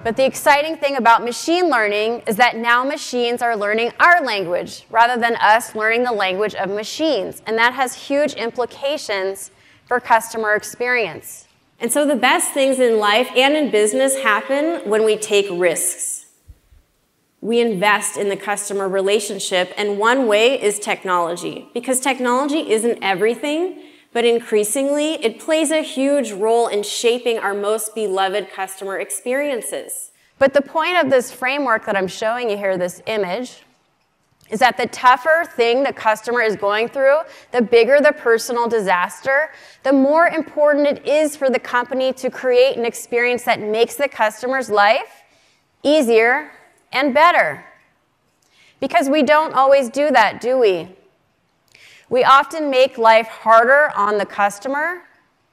But the exciting thing about machine learning is that now machines are learning our language rather than us learning the language of machines. And that has huge implications for customer experience. And so the best things in life and in business happen when we take risks. We invest in the customer relationship, and one way is technology. Because technology isn't everything, but increasingly, it plays a huge role in shaping our most beloved customer experiences. But the point of this framework that I'm showing you here, this image, is that the tougher thing the customer is going through, the bigger the personal disaster, the more important it is for the company to create an experience that makes the customer's life easier and better. Because we don't always do that, do we? We often make life harder on the customer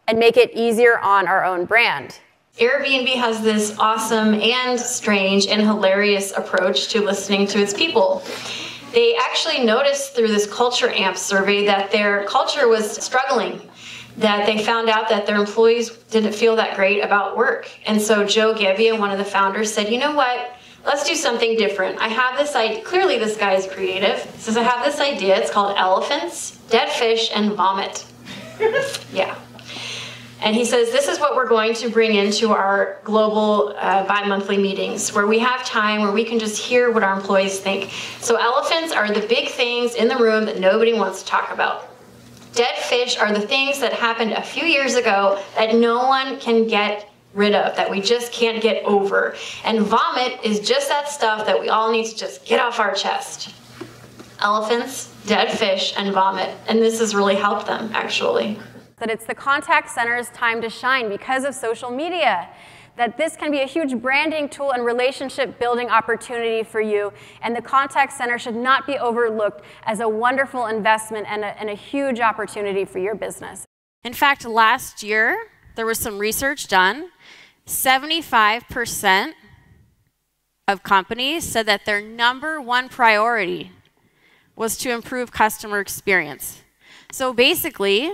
and make it easier on our own brand. Airbnb has this awesome and strange and hilarious approach to listening to its people. They actually noticed through this Culture Amp survey that their culture was struggling, that they found out that their employees didn't feel that great about work. And so Joe Gebbia, one of the founders, said, you know what? Let's do something different. I have this idea. Clearly this guy is creative. He says, I have this idea. It's called elephants, dead fish, and vomit. Yeah. And he says, this is what we're going to bring into our global bi-monthly meetings, where we have time where we can just hear what our employees think. So elephants are the big things in the room that nobody wants to talk about. Dead fish are the things that happened a few years ago that no one can get rid of, that we just can't get over. And vomit is just that stuff that we all need to just get off our chest. Elephants, dead fish, and vomit. And this has really helped them, actually. That it's the contact center's time to shine because of social media. That this can be a huge branding tool and relationship building opportunity for you. And the contact center should not be overlooked as a wonderful investment and a huge opportunity for your business. In fact, last year, there was some research done. 75% of companies said that their #1 priority was to improve customer experience. So basically,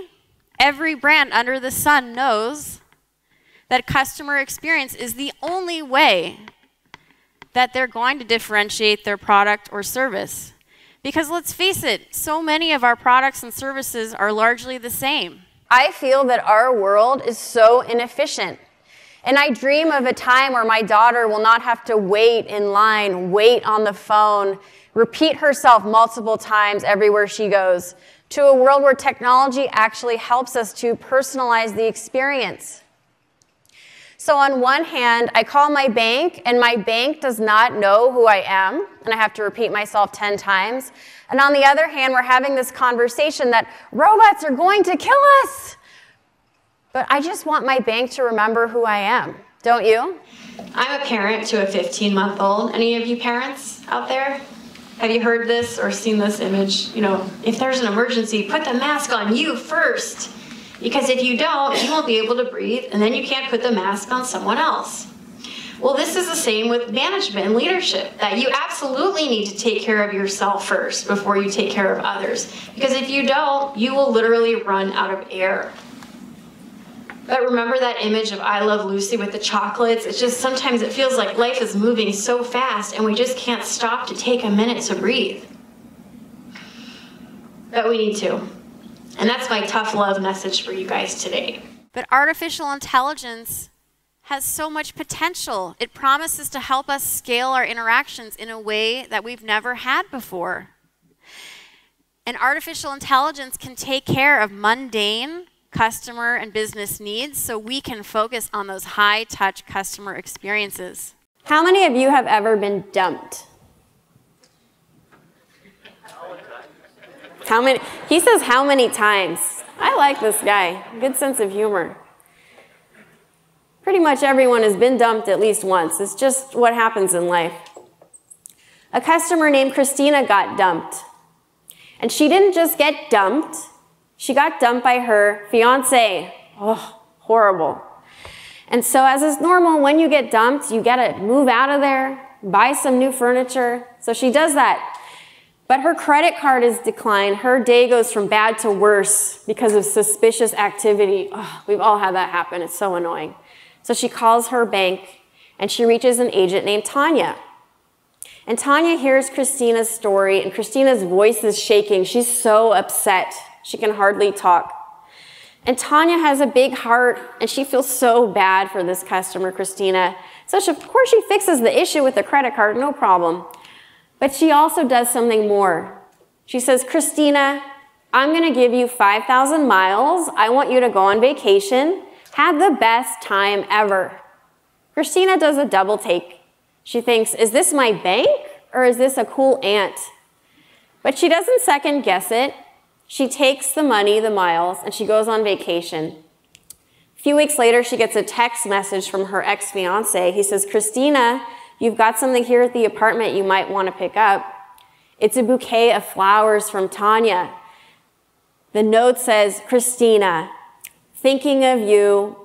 every brand under the sun knows that customer experience is the only way that they're going to differentiate their product or service. Because let's face it, so many of our products and services are largely the same. I feel that our world is so inefficient. And I dream of a time where my daughter will not have to wait in line, wait on the phone, repeat herself multiple times everywhere she goes, to a world where technology actually helps us to personalize the experience. So on one hand, I call my bank, and my bank does not know who I am, and I have to repeat myself 10 times. And on the other hand, we're having this conversation that robots are going to kill us. But I just want my bank to remember who I am, don't you? I'm a parent to a 15-month-old. Any of you parents out there? Have you heard this or seen this image? You know, if there's an emergency, put the mask on you first. Because if you don't, you won't be able to breathe, and then you can't put the mask on someone else. Well, this is the same with management and leadership, that you absolutely need to take care of yourself first before you take care of others. Because if you don't, you will literally run out of air. But remember that image of I Love Lucy with the chocolates? It's just sometimes it feels like life is moving so fast and we just can't stop to take a minute to breathe. But we need to. And that's my tough love message for you guys today. But artificial intelligence has so much potential. It promises to help us scale our interactions in a way that we've never had before. And artificial intelligence can take care of mundane customer and business needs so we can focus on those high-touch customer experiences. How many of you have ever been dumped? How many? He says how many times. I like this guy. Good sense of humor. Pretty much everyone has been dumped at least once. It's just what happens in life. A customer named Christina got dumped. And she didn't just get dumped. She got dumped by her fiance. Oh, horrible. And so as is normal, when you get dumped, you gotta move out of there, buy some new furniture. So she does that. But her credit card is declined. Her day goes from bad to worse because of suspicious activity. Oh, we've all had that happen. It's so annoying. So she calls her bank, and she reaches an agent named Tanya. And Tanya hears Christina's story, and Christina's voice is shaking. She's so upset. She can hardly talk. And Tanya has a big heart, and she feels so bad for this customer, Christina. So of course she fixes the issue with the credit card, no problem. But she also does something more. She says, Christina, I'm going to give you 5,000 miles. I want you to go on vacation. Have the best time ever. Christina does a double take. She thinks, is this my bank or is this a cool aunt? But she doesn't second guess it. She takes the money, the miles, and she goes on vacation. A few weeks later, she gets a text message from her ex-fiance. He says, Christina, you've got something here at the apartment you might want to pick up. It's a bouquet of flowers from Tanya. The note says, Christina, thinking of you,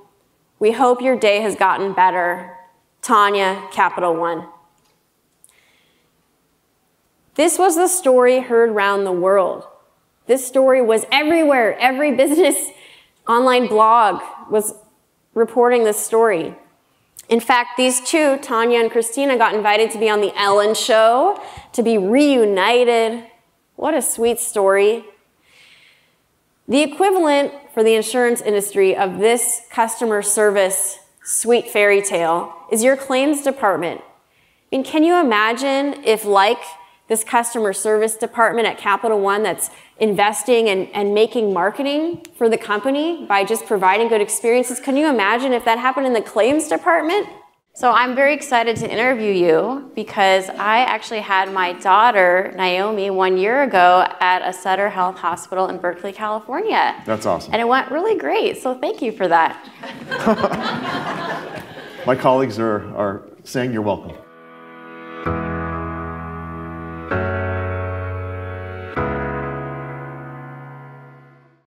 we hope your day has gotten better. Tanya, capital One. This was the story heard around the world. This story was everywhere. Every business online blog was reporting this story. In fact, these two, Tanya and Christina, got invited to be on the Ellen Show, to be reunited. What a sweet story. The equivalent for the insurance industry of this customer service sweet fairy tale is your claims department. I mean, can you imagine if, like this customer service department at Capital One that's investing and making marketing for the company by just providing good experiences, can you imagine if that happened in the claims department? So I'm very excited to interview you because I actually had my daughter, Naomi, 1 year ago at a Sutter Health Hospital in Berkeley, California. That's awesome. And it went really great, so thank you for that. My colleagues are saying you're welcome.